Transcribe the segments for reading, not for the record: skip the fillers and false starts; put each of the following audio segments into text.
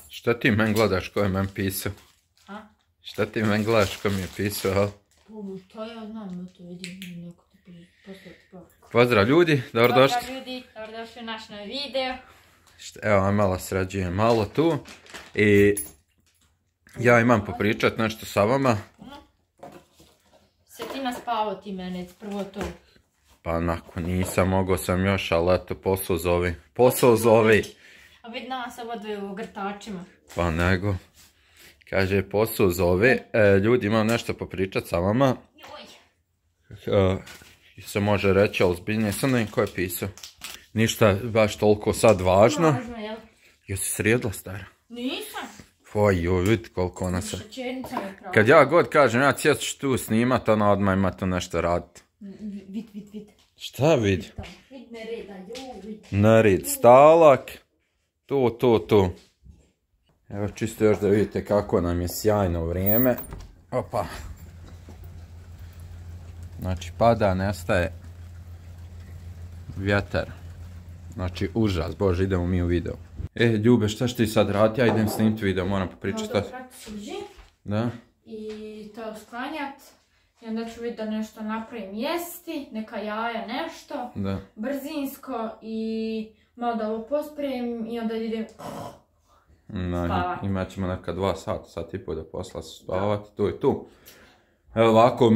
Šta ti men gledaš ko je men pisao? A? Šta ti men gledaš ko mi je pisao, al? To ja znam, to vidim neko ti poslati poruku. Pozdrav ljudi, dobrodošli. Pozdrav ljudi, dobrodošli u naš novi video. Evo, malo sređujem malo tu. I ja imam popričat nešto sa vama. Se ti naspavao ti mene, prvo to. Pa nakon nisam, mogao sam još, ali eto, posao zovi. A vidi nas ovo dve u grtačima. Pa nego. Kaže, posao zove. Ljudi, imam nešto popričat sa vama. Se može reći, ali zbiljnije sam ne ko je pisao. Ništa baš toliko sad važno. Važno, jel? Jesi srijedla, stara? Nisam. Foj, vidi koliko ona se... Šećernica me pravo. Kad ja god kažem, ja cijelo ću tu snimat, ona odmah ima to nešto raditi. Vid. Šta vidi? Vid nereda, vid. Nered, stalak. Tu. Evo čisto još da vidite kako nam je sjajno vrijeme. Opa. Znači pada, nestaje vjetar. Znači užas, bože, idemo mi u video. Ljube, šta ću ti sad raditi? Ja idem snimiti video, moram popričati. Možda prati suđi. Da? I to sklanjat. I onda ću vidjeti da nešto napravim jesti, neka jaja, nešto. Da. Brzinsko i malo da ovo posprijem i onda idem spavati. Imat ćemo neka 2 sata, sat i pol da posla spavati, tu i tu. Evo ovako,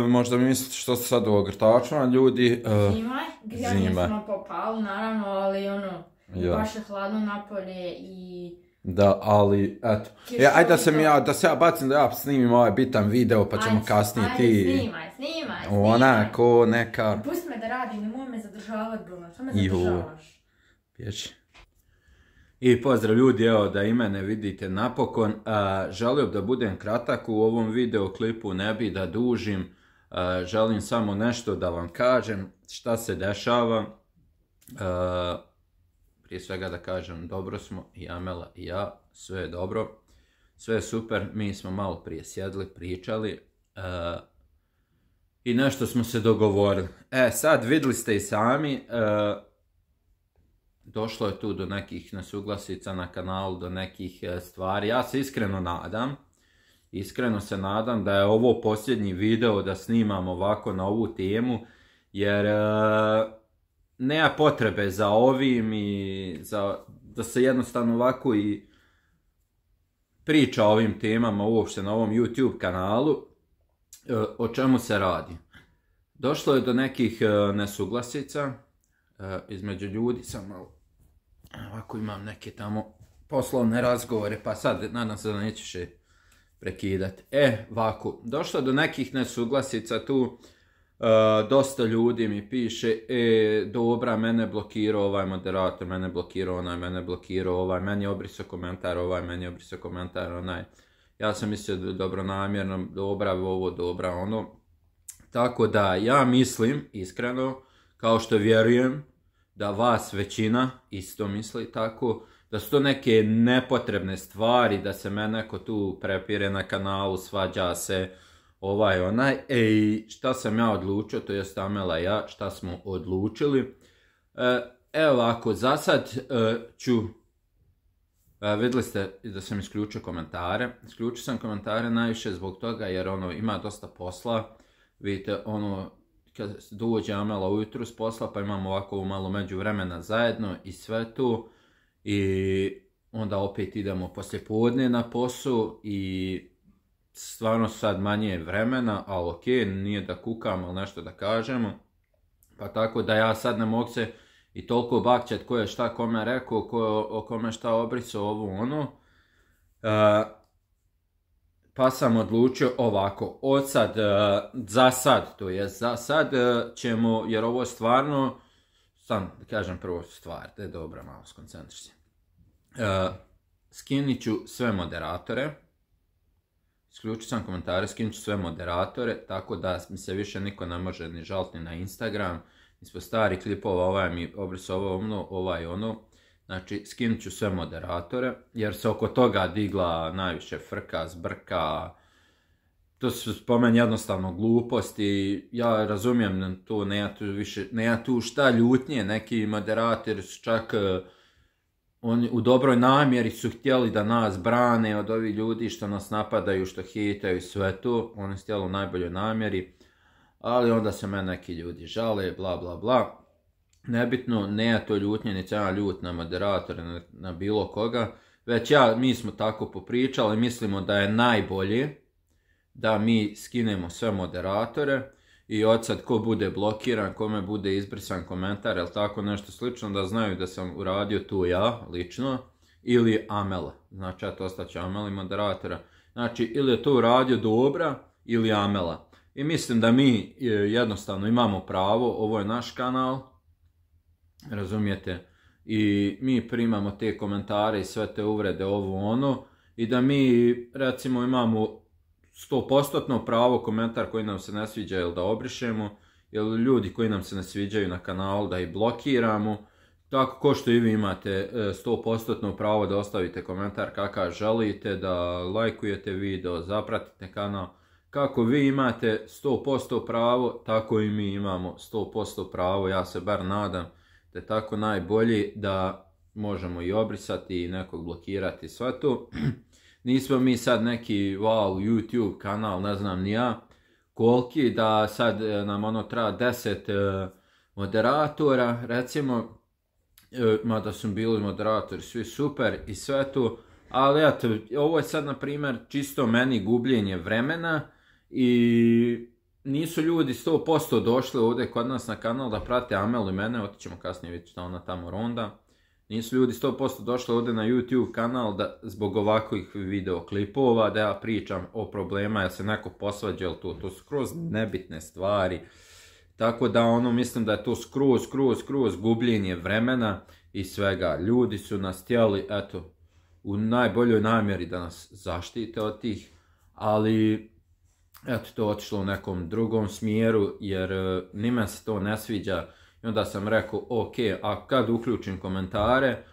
možda mi mislite što se sad ovo grtačima, ljudi. Zimaj, grijanje smo popali, naravno, ali ono, baš je hladno napolje i... Da, ali, eto. Ajde da se ja bacim da ja snimim ovaj bitan video, pa ćemo kasnije ti... Ajde, snimaj. Onako, neka... Pusti me da radim, nemoj me zadržavati, Bruno, što me zadržavaš? Pječi. I pozdrav ljudi, evo da i mene vidite napokon. Želio da budem kratak u ovom videoklipu, ne bi da dužim. Želim samo nešto da vam kažem šta se dešava. Prije svega da kažem, dobro smo, i Amela i ja, sve je dobro, sve je super, mi smo malo prije sjedli, pričali i nešto smo se dogovorili. Sad vidjeli ste i sami, došlo je tu do nekih nesuglasica na kanalu, do nekih stvari. Ja se iskreno se nadam da je ovo posljednji video da snimam ovako na ovu temu, jer nema potrebe za ovim i da se jednostavno ovako i priča o ovim temama uopšte na ovom YouTube kanalu. O čemu se radi? Došlo je do nekih nesuglasica između ljudi, samo ovako imam neke tamo poslovne razgovore, pa sad nadam se da nećeš je prekidati. Ovako, došlo je do nekih nesuglasica tu. Dosta ljudi mi piše, dobra, mene blokirao ovaj moderator, mene blokirao onaj, mene blokirao ovaj, meni je obrisao komentar ovaj, meni je obrisao komentar onaj. Ja sam mislio dobronamjerno, dobra ovo, dobra ono. Tako da ja mislim, iskreno, kao što vjerujem da vas većina isto misli tako, da su to neke nepotrebne stvari, da se me neko tu prepire na kanalu, svađa se, ovaj onaj. Šta sam ja odlučio, to jest Amela i ja, šta smo odlučili. Evo ovako, za sad ću, vidjeli ste da sam isključio komentare. Isključio sam komentare najviše zbog toga jer ima dosta posla. Vidite, kad dođe Amela ujutru s posla, pa imamo ovako malo međuvremena zajedno i sve tu. I onda opet idemo poslijepodne na posao i stvarno sad manje vremena, ali okej, nije da kukam, ali nešto da kažemo. Pa tako da ja sad ne mogu se i toliko bakćat ko je šta kome rekao, ko je o kome šta obrisao, ovo ono. Pa sam odlučio ovako, od sad, za sad ćemo, jer ovo stvarno, sam da kažem prvo stvar, da je dobra, malo skoncentriš se. Skinit ću sve moderatore. Isključio sam komentare, skinut ću sve moderatore, tako da mi se više niko ne može ni žaliti ni na Instagram. Ispod starih klipova ovaj mi obrisao ovaj ono. Znači, skinut ću sve moderatore, jer se oko toga digla najviše frka, zbrka. To su spomen jednostavno gluposti. Ja razumijem, tu nema tu šta ljutnje, neki moderatori su čak oni u dobroj namjeri su htjeli da nas brane od ovih ljudi što nas napadaju, što hejtaju sve to, oni su htjeli u najboljoj namjeri, ali onda se meni neki ljudi žale, bla bla bla. Nebitno, ne je to ljutnje, niti ja ljut na moderatore, na bilo koga, već mi smo tako popričali, mislimo da je najbolje da mi skinemo sve moderatore i od sad ko bude blokiran, kome bude izbrisan komentar ili tako nešto slično, da znaju da sam uradio tu ja, lično, ili Amela. Znači, eto, ostaće Ameli moderatora. Znači, ili je to uradio Dobra, ili Amela. I mislim da mi jednostavno imamo pravo, ovo je naš kanal, razumijete, i mi primamo te komentare i sve te uvrede, ovo ono, i da mi, recimo, imamo 100% pravo komentar koji nam se ne sviđa ili da obrišemo, ili ljudi koji nam se ne sviđaju na kanalu da ih blokiramo, tako ko što i vi imate 100% pravo da ostavite komentar kakav želite, da lajkujete video, zapratite kanal, kako vi imate 100% pravo, tako i mi imamo 100% pravo, ja se bar nadam da je tako najbolji da možemo i obrisati i nekog blokirati sve to. Nismo mi sad neki wow YouTube kanal, ne znam ni ja koliki, da sad nam ono treba 10 moderatora, recimo, mada su bili moderatori svi super i sve to, ali eto, ovo je sad na primjer čisto meni gubljenje vremena i nisu ljudi 100% došli ovdje kod nas na kanal da prate Amelu i mene, otićemo kasnije vidjeti što ona tamo ronda. Nisu ljudi 100% došli ovdje na YouTube kanal da zbog ovakvih videoklipova da ja pričam o problema, jer se neko posvađa, ili to su skroz nebitne stvari. Tako da ono, mislim da je to skroz gubljenje vremena i svega. Ljudi su nas htjeli, eto, u najboljoj namjeri da nas zaštite od tih, ali eto, to otišlo u nekom drugom smjeru, jer njima se to ne sviđa. I onda sam rekao, ok, a kad uključim komentare,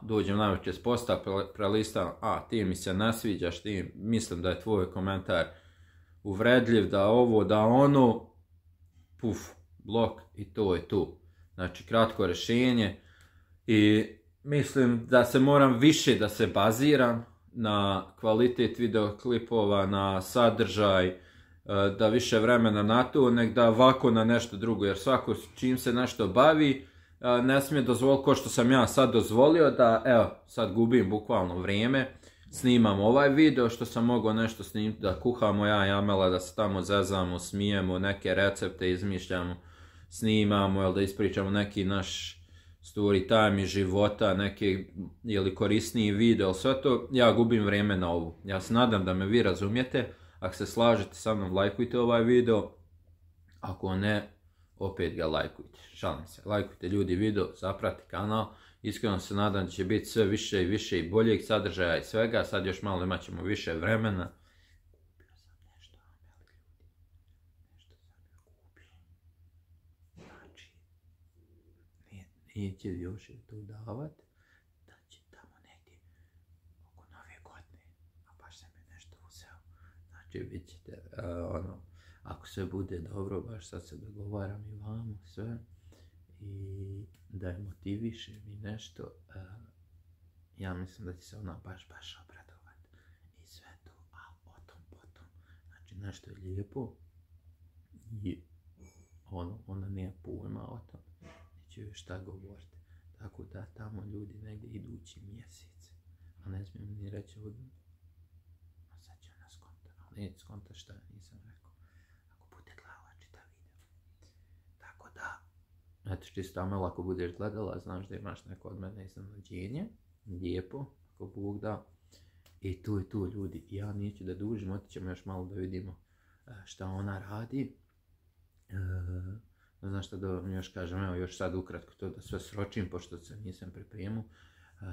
dođem najveće s posta, prelistam, ti mi se ne sviđaš, ti mislim da je tvoj komentar uvredljiv, da ovo, da ono, puf, blok i to je tu. Znači, kratko rješenje i mislim da se moram više da se baziram na kvalitet videoklipova, na sadržaj, da više vremena na to, nek da ovako na nešto drugo, jer svako čim se nešto bavi, ne smije dozvoliti, ko što sam ja sad dozvolio, da evo, sad gubim bukvalno vrijeme, snimam ovaj video što sam mogao nešto snimiti, da kuhamo ja i Amela, da se tamo zezamo, smijemo, neke recepte izmišljamo, snimamo, ili da ispričamo neki naš story time iz života, neki ili korisniji video, sve to, ja gubim vrijeme na ovu. Ja se nadam da me vi razumijete. Ako se slažete sa mnom, lajkujte ovaj video, ako ne, opet ga lajkujte, šalim se, lajkujte ljudi video, zapratite kanal, iskreno se nadam da će biti sve više i više i boljeg sadržaja i svega, sad još malo imat ćemo više vremena. Kupio sam nešto, nešto sam kupio, znači, neće još je to davat, da će tamo negdje oko Nove godine, a baš sam je nešto uzeo. Vidjet ćete, ako sve bude dobro, baš sad se dogovaram i vamo sve i da je motivišem i nešto, ja mislim da će se ona baš obradovati i sve to, a potom, znači nešto je lijepo i ona nije pojma o tom, neće joj šta govoriti, tako da tamo ljudi negdje idući mjesec, a ne smijem ni reći ovdje. Neće skonta šta nisam rekao. Ako bude gledala čita video. Tako da, eto, čisto Amel, ako budeš gledala, znaš da imaš neko od mene iznenađenje. Lijepo, ako Bog da. I tu ljudi, ja neću da dužim, otićemo još malo da vidimo šta ona radi. Ne znam šta da vam još kažem, evo još sad ukratko to da sve sročim, pošto se nisam pripremio.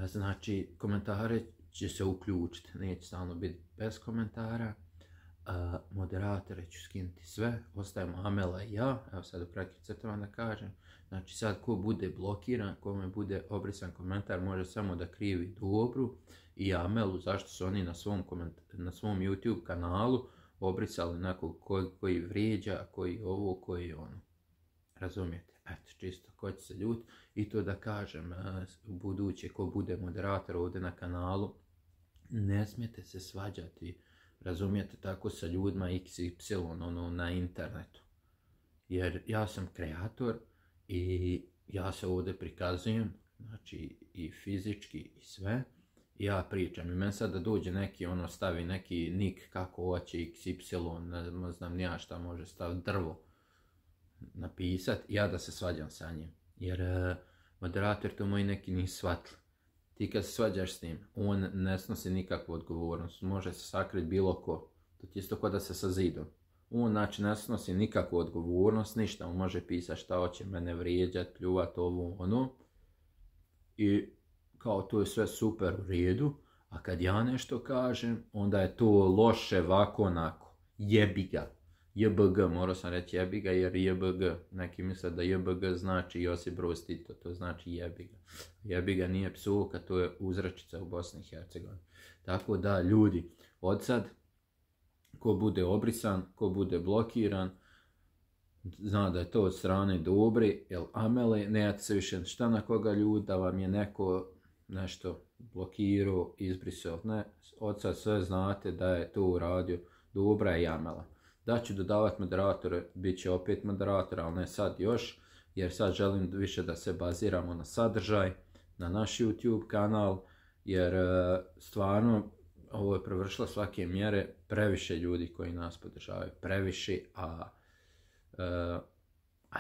Znači, komentare će se uključiti, neće stalno biti bez komentara. Moderatore ću skinuti sve, ostajemo Amela i ja, evo sad u kratkim crtama da kažem, znači sad ko bude blokiran, kome bude obrisan komentar, može samo da krivi Dobru i Amelu, zašto su oni na svom YouTube kanalu obrisali nekog koji vrijeđa, koji ovo, koji ono, razumijete, Eto, čisto, ko će se ljut. I to da kažem, u buduće, ko bude moderator ovdje na kanalu, ne smijete se svađati, razumijete, tako sa ljudima XY na internetu. Jer ja sam kreator i ja se ovdje prikazujem, znači i fizički i sve. I ja pričam i meni sad da dođe neki, stavi neki nik kako hoće XY, ne znam ni ja šta može staviti, drvo napisat, ja da se svađam sa njim. Jer moderator to moji neki nisu shvatili. Ti kad se svađaš s njim, on ne snosi nikakvu odgovornost, može se sakriti bilo ko. To je isto kao da se sa zidom. On znači ne snosi nikakvu odgovornost, ništa, on može pisati šta hoće, mene vrijeđat, pljuvat, ovo, ono. I kao to je sve super u redu, a kad ja nešto kažem, onda je to loše, ovako, onako. Jebi ga. JBG, morao sam reći jebi ga jer JBG. Neki misle da JBG znači Josip Broz Tito, to znači jebi ga. Jebi ga nije psovka, to je uzrečica u Bosni i Hercegovini. Tako da, ljudi, od sad, ko bude obrisan, ko bude blokiran, zna da je to od strane dobri, jer amele, nemate se više šta na koga ljudi, da vam je neko nešto blokirao, izbrisao. Ne, od sad sve znate da je to uradio dobra i amela. Da ću dodavati moderatore, bit će opet moderator, ali ne sad još, jer sad želim više da se baziramo na sadržaj, na naš YouTube kanal, jer stvarno ovo je prevršilo svake mjere, previše ljudi koji nas podržavaju, previše, a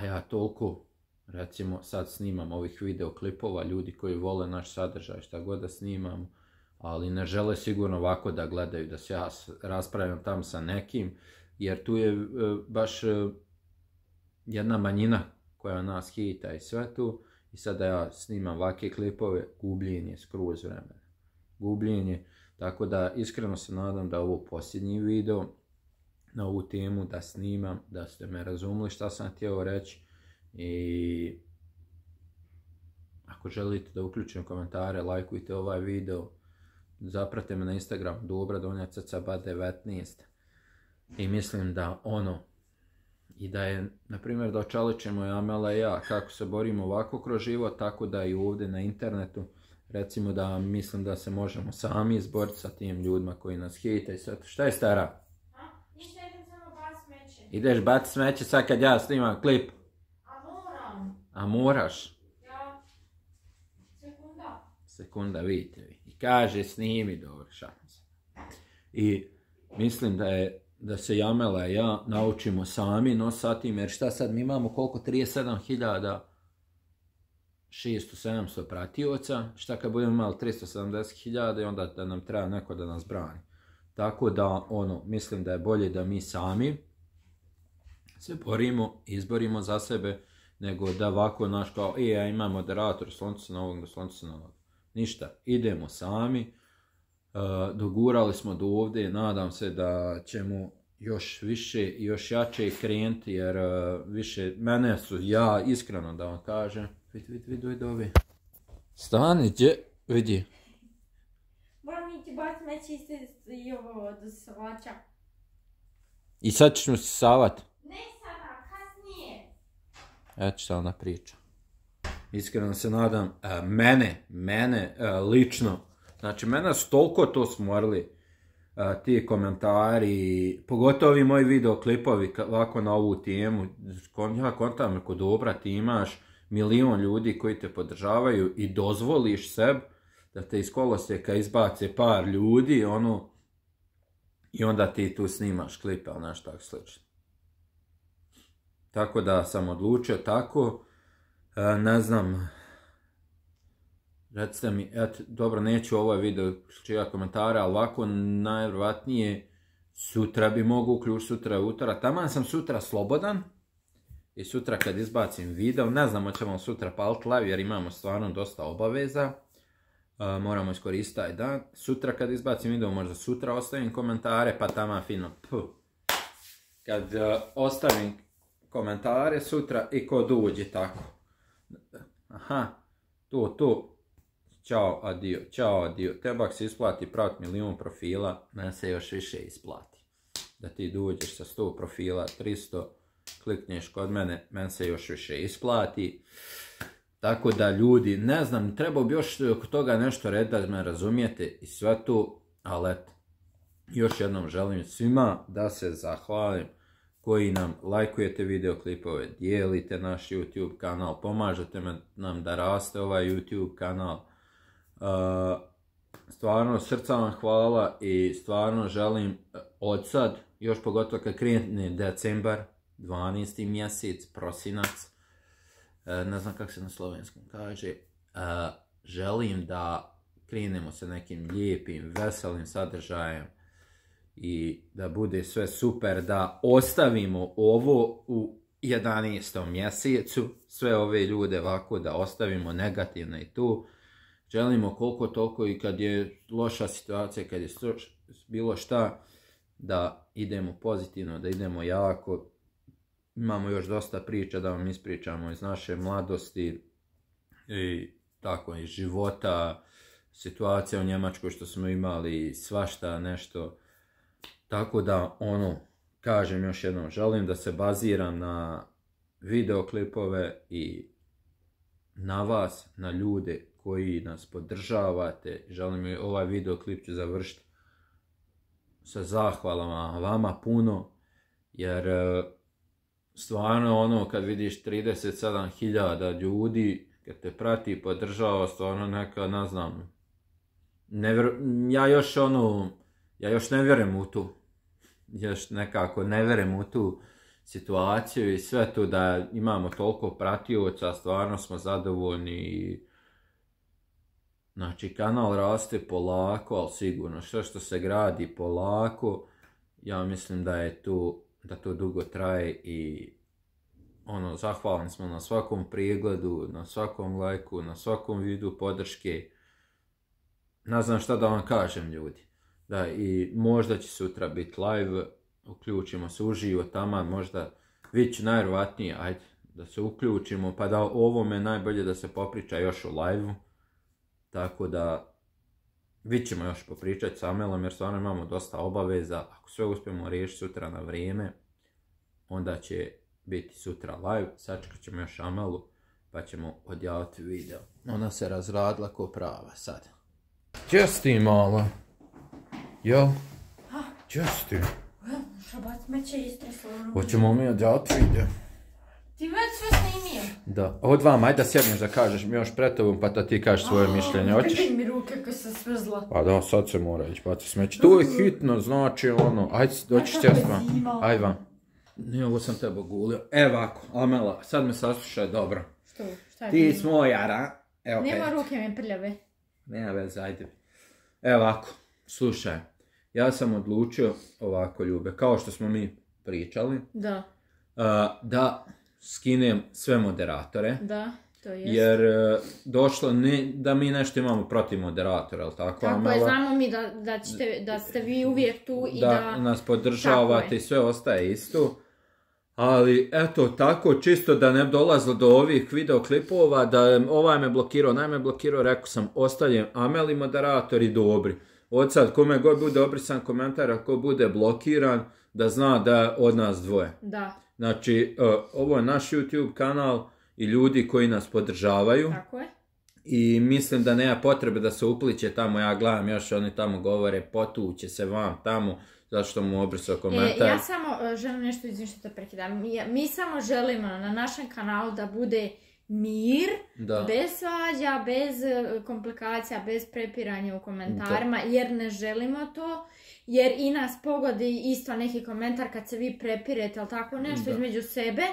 ja toliko, recimo sad snimam ovih videoklipova, ljudi koji vole naš sadržaj, šta god da snimamo, ali ne žele sigurno ovako da gledaju, da se ja raspravljam tam sa nekim, jer tu je baš jedna manjina koja nas hita i sve tu, i sada ja snimam ovakve klipove, gubljenje skroz vremena. Gubljenje, tako da iskreno se nadam da je ovo posljednji video na ovu temu da snimam, da ste me razumeli šta sam htio reći, i ako želite da uključim komentare, lajkujte ovaj video, zapratite me na Instagram, dobra Donja CCB 19. I mislim da i da je, na primjer, da očaličemo i Amela i ja kako se borimo ovako kroz život, tako da i ovdje na internetu, recimo da mislim da se možemo sami izboriti sa tim ljudima koji nas hejte i sve. Šta je stara? Ništa, idem samo baciti smeće. Ideš baciti smeće sad kad ja snimam klip? A moram. A moraš? Ja. Sekunda, vidite vi. I kaže snimi, dobro, šalim se. I mislim da se Jamela i ja naučimo sami nosati, jer šta sad mi imamo koliko? 37.600-700 pratioca, šta kad budemo imali 370.000 i onda da nam treba neko da nas brani. Tako da, mislim da je bolje da mi sami se borimo, izborimo za sebe, nego da ovako naš kao, ja imam moderator, sloncu se na ovog, sloncu se na ovog. Ništa, idemo sami, dogurali smo do ovdje, nadam se da ćemo još više i još jače krenuti, jer više, mene su, ja iskreno da vam kažem, vidi ovi. Stani, gdje, vidi. Moram mi ti baciti smeće i ovo do salača. I sad ćeš mu savat. Ne sada, kasnije. Eto šta ona priča. Iskreno se nadam, mene lično, znači mene su toliko to smorili, ti komentari, pogotovo ovi moji videoklipovi ovako na ovu temu, ja kontam ako dobra ti imaš milion ljudi koji te podržavaju i dozvoliš sebi da te iz kolosijeka izbace par ljudi, i onda ti tu snimaš klipe, ali nešto tako slično. Tako da sam odlučio tako, ne znam, recite mi, dobro, neću ovaj video čija komentara, ali ovako najvjerojatnije sutra bi mogu uključiti, sutra je utorak, taman sam sutra slobodan i sutra kad izbacim video, ne znam hoćemo sutra paliti live jer imamo stvarno dosta obaveza, moramo iskoristiti taj dan, sutra kad izbacim video možda sutra ostavim komentare pa taman fino, kad ostavim komentare sutra i ko dođe tako. Aha, to. Ćao, adio. Tebak se isplati praviti milion profila, ne se još više isplati. Da ti dođeš sa 100 profila, 300 klikneš kod mene, meni se još više isplati. Tako da ljudi, ne znam, trebao bi još oko toga nešto reći da me razumijete i sve tu, ali eto, još jednom želim svima da se zahvalim koji nam lajkujete videoklipove, dijelite naš YouTube kanal, pomažete nam da raste ovaj YouTube kanal. Stvarno srca vam hvala i stvarno želim od sad, još pogotovo kad krene decembar, 12. mjesec, prosinac, ne znam kako se na slovenskom kaže, želim da krenemo sa nekim lijepim, veselim sadržajem i da bude sve super, da ostavimo ovo u 11. mjesecu, sve ove ljude ovako da ostavimo negativne i tu. Želimo koliko toliko i kad je loša situacija, kad je bilo šta, da idemo pozitivno, da idemo jako. Imamo još dosta priča da vam ispričamo iz naše mladosti i tako iz života, situacija u Njemačkoj što smo imali, svašta nešto. Tako da, kažem još jednom, želim da se baziram na videoklipove i na vas, na ljude koji nas podržavate. Želim ovaj videoklip ću završiti sa zahvalama vama puno, jer stvarno kad vidiš 37.000 ljudi, kad te prati i podržava, stvarno neka, ne znam, ja još ne vjerujem u tu, još nekako ne vjerujem u tu situaciju i sve to da imamo toliko pratioca, stvarno smo zadovoljni. Znači, kanal raste polako, ali sigurno, sve što se gradi polako, ja mislim da to dugo traje i zahvalni smo na svakom pregledu, na svakom lajku, na svakom vidu podrške. Ne znam šta da vam kažem, ljudi. Da, i možda će sutra biti live, uključimo se uživo tamo, možda već najvjerovatnije, ajde, da se uključimo, pa da ovome najbolje da se popriča još u live-u. Tako da, vi ćemo još popričati sa Amelom, jer stvarno imamo dosta obaveza. Ako sve uspijemo riješiti sutra na vrijeme, onda će biti sutra live. Sačekat ćemo još Amelu, pa ćemo odjaviti video. Ona se razradila ko prava sad. Gdje si ti mala? Jel? Gdje si ti? Šabac me će istreslo. Hoćemo mi odjaviti video. Ti već sve snimio? Da. Od vama, ajde da sjedneš da kažeš mi još pred tobom, pa da ti kažeš svoje mišljenje. Hoćeš? Gdje mi ruke koje se svrzla. Pa da, sad se mora ići baci smeće. To je hitno, znači ajde, doći ćeš vam. Ajde vam. Nije, ovo sam tebe gulio. Evo ovako, Amela, sad me saslušaj dobro. Što? Šta je? Ti smo jara. Evo, nema ruke mi prljave. Nema veze, ajde. Evo ovako, slušaj. Ja sam odlučio ovako, Ljube, kao što smo mi pričali. Da. Da skinem sve moderatore. Da, to jest. Jer došlo da mi nešto imamo protiv moderatora, ali tako, Amela? Tako je, znamo mi da ste vi uvijek tu i da nas podržavate i sve ostaje isto. Ali eto tako, čisto da ne dolazilo do ovih videoklipova, da ovaj me blokirao, onaj me blokirao, rekao sam ostavljam Ameli moderatori dobri. Od sad, kome god bude obrisan komentar, ako bude blokiran, da zna da je od nas dvoje. Da. Znači, ovo je naš YouTube kanal i ljudi koji nas podržavaju. Tako je. I mislim da nema potrebe da se upliće tamo, ja gledam još oni tamo govore, potuće se vam tamo, zašto mu obrisao komentar. Ja samo želim nešto izviniti što prekidam. Mi samo želimo na našem kanalu da bude mir, bez svađa, bez komplikacija, bez prepiranja u komentarima, jer ne želimo to. Jer i nas pogodi isto neki komentar kad se vi prepirete, ali tako nešto između sebe,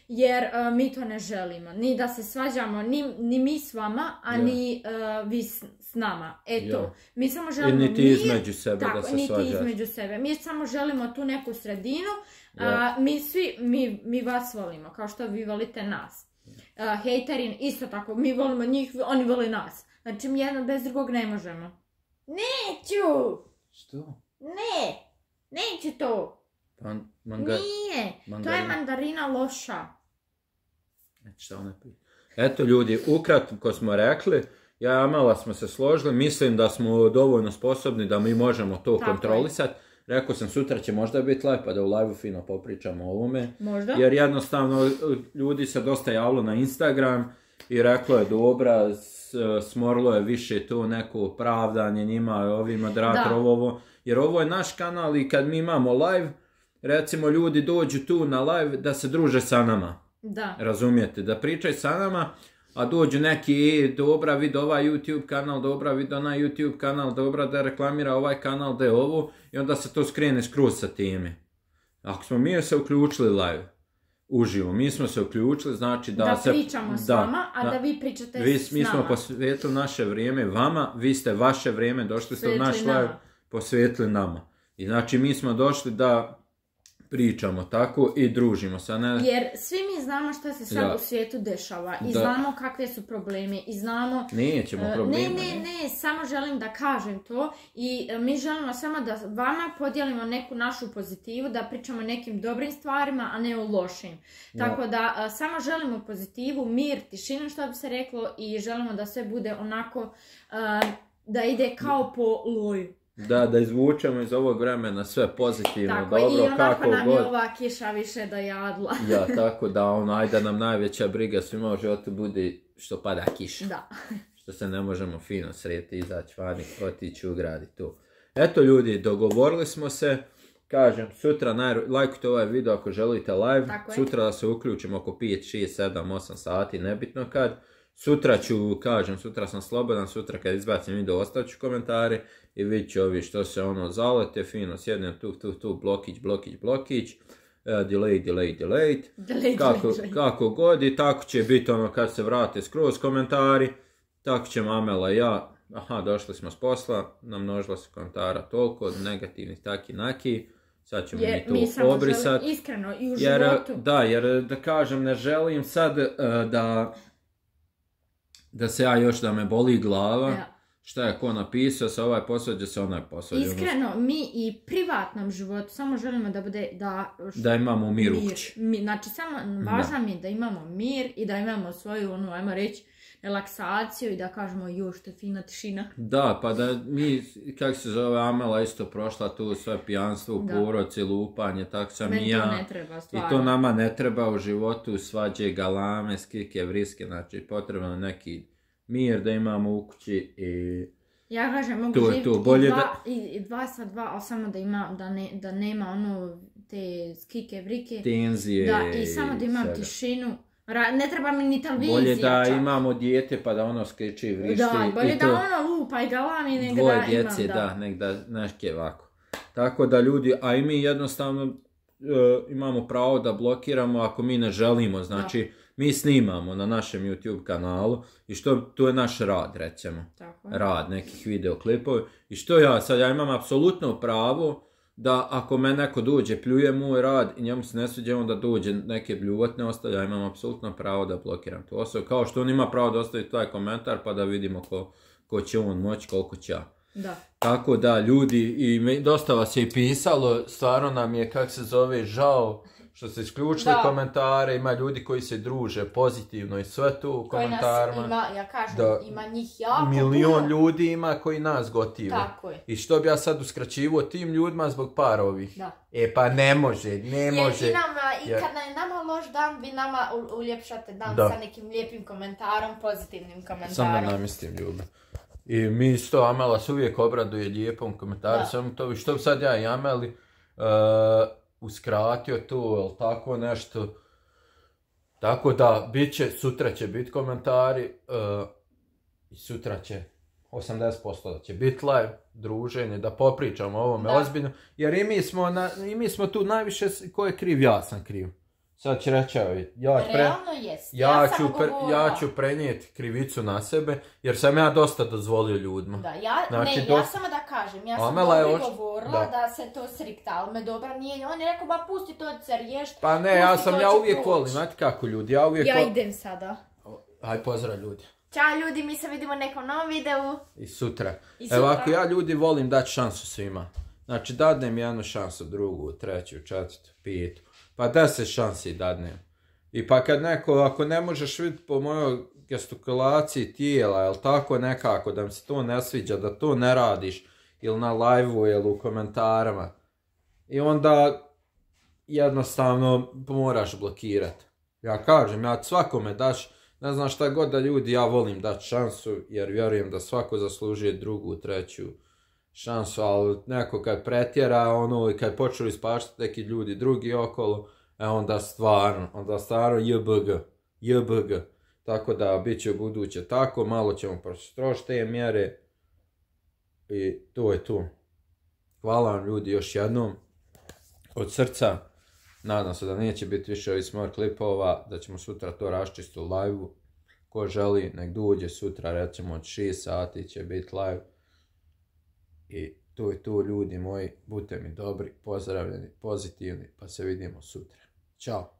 jer mi to ne želimo. Ni da se svađamo, ni mi s vama, a ni vi s nama. Eto, mi samo želimo mir. I niti između sebe da se svađa. Niti između sebe. Mi samo želimo tu neku sredinu. Mi vas volimo, kao što vi volite nas. Hejteri isto tako, mi volimo njih, oni vole nas. Znači mi jedno bez drugog ne možemo. Neću! Što? Ne, neću to. Nije, to je mandarina loša. Eto ljudi, ukratko smo rekli, ja i Amela smo se složili, mislim da smo dovoljno sposobni da mi možemo to kontrolisati. rekao sam sutra će možda biti live pa da u live-u fino popričamo o ovome. Možda. Jer jednostavno ljudi se dosta javilo na Instagram i reklo je dobra, smorilo je više to neko pravdanje njima, ovi moderator, ovo. Jer ovo je naš kanal i kad mi imamo live, recimo ljudi dođu tu na live da se druže sa nama. Da. Razumijete, da pričaju sa nama, a dođu neki, dobra vid ovaj YouTube kanal, dobra vid onaj YouTube kanal, dobra da reklamira ovaj kanal, da je ovo, i onda se to skrene skroz sa teme. Ako smo mi se uključili live, uživo, mi smo se uključili, znači da se... Da pričamo s vama, a da vi pričate s nama. Mi smo posvetili naše vrijeme vama, vi ste vaše vrijeme, došli ste u naš live, posvetili nama. I znači mi smo došli da pričamo tako i družimo se. Jer svi mi znamo šta se sad u svijetu dešava i znamo kakve su problemi i znamo... Nećemo probleme. Ne, samo želim da kažem to i mi želimo samo da vama podijelimo neku našu pozitivu, da pričamo o nekim dobrim stvarima, a ne o lošim. Tako da samo želimo pozitivu, mir, tišinu, što bi se reklo, i želimo da sve bude onako, da ide kao po loju. Da izvučemo iz ovog vremena sve pozitivno, tako, dobro, i kako god. nam je ova kiša više dojadla. Tako da, ajde nam najveća briga svima u životu bude što pada kiša. Da. Što se ne možemo fino sreti, izaći vani, otići u grad i tu. Eto ljudi, dogovorili smo se, kažem, sutra lajkujte ovaj video ako želite live, sutra da se uključimo oko 5, 6, 7, 8 sati, nebitno kad. Sutra sutra sam slobodan, sutra kad izbacim video ostavit ću komentare i vidit ću ovi što se zalete, fino sjednem tu, blokić, delete, kako god, i tako će biti kad se vrate skroz komentari, tako će Amela i ja, došli smo s posla, namnožila se komentara toliko, negativnih taki naki, sad ćemo mi to obrisati. Iskreno i u životu. Jer da kažem, ne želim sad da se da me boli glava, šta je ko napisao, se ovaj posvađa, se onaj posvađa. Iskreno, mi i privatnom životu samo želimo da bude da imamo mir u kući. Znači, samo važno mi je da imamo mir i da imamo svoju, ajmo reći, relaksaciju i da kažemo, što je fina tišina. Da, pa da mi, kako se zove, Amela isto prošla tu sve pijanstvo u poroci, lupanje, tako sam i ja. To ne treba, stvarno. I to nama ne treba u životu, svađe, galame, skike, vriske, znači potrebno neki mir da imamo u kući i... Ja kažem, mogu živjeti i dva sa dva, ali samo da ima, da nema te skike, vrike. Tenzije. I samo da imam tišinu. Ne treba mi ni televizija. Bolje da imamo dijete pa da skriči i vrišti. Da, bolje da lupa i galami nego da imam. Dvoje djece, nek da neške ovako. Tako da ljudi, a i mi jednostavno imamo pravo da blokiramo ako mi ne želimo. Znači, mi snimamo na našem YouTube kanalu i to je naš rad, recimo. Rad nekih videoklipova. I što ja imam apsolutno pravo da ako me neko dođe, pljuje moj rad i njemu se ne sviđa, onda dođe neke bljuvotne ostavlja, ja imam apsolutno pravo da blokiram tu osobu. Kao što on ima pravo da ostavi taj komentar pa da vidimo ko će on moći, koliko će ja. Da. Tako da ljudi, i dosta vas je i pisalo, stvarno nam je, žao što ste isključili komentare, ima ljudi koji se druže pozitivno i sve tu u komentarima. Ima njih jako milion ljudi ima koji nas gotive. Tako je. I što bi ja sad uskraćivo tim ljudima zbog par ovih? Pa ne može. I kad je nama loš dan, vi nama uljepšate dan sa nekim lijepim komentarom, pozitivnim komentarom. Sam da namistim ljubav. I mi isto, Amela se uvijek obraduje lijepom komentaru, samo to, što bi sad ja i Ameli uskratio tu, ili tako nešto. Tako da, sutra će biti komentari, i sutra će 80% da će biti live, druženje, da popričamo o ovome ozbiljno, jer i mi smo tu najviše, ko je kriv, ja sam kriv. Sad će reći, realno jest. Ja ću prenijeti krivicu na sebe, jer sam ja dosta dozvolio ljudima. Da, ja samo da kažem, ja sam govorila da se to srikta, ali me dobra nije, on je rekao, ba pusti to da se riješt. Pa ne, ja uvijek volim, znate kako ljudi, ja idem sada. Aj, pozdrav ljudi. Ćao ljudi, mi se vidimo u nekom novom videu. I sutra. Evo, ako ja ljudi volim dati šansu svima. Znači, dadnem jednu šansu, drugu, treću, četvrtu, petu. Pa 10 šansi dadnem. I pa kad ako ne možeš vidjeti po mojoj gestikulaciji tijela, ili tako nekako, da mi se to ne sviđa, da to ne radiš, ili na live-u, ili u komentarima, I onda jednostavno moraš blokirati. Ja kažem, ja svakome daš, ne znam šta god da ljudi, ja volim dati šansu, jer vjerujem da svako zaslužuje drugu, treću šansu, ali neko kad pretjera, i kad počeli ispaštati neki ljudi drugi okolo, onda stvarno JBG. Tako da bit će u buduće tako, malo ćemo prostrošiti te mjere i to je to. Hvala vam ljudi još jednom, od srca. Nadam se da neće biti više ovih smor klipova, da ćemo sutra to raščistiti u live-u. Ko želi, nek dođe sutra, recimo od 6 sati će biti live. I to je to ljudi moji, budite mi dobri, pozdravljeni, pozitivni, pa se vidimo sutra. Ćao!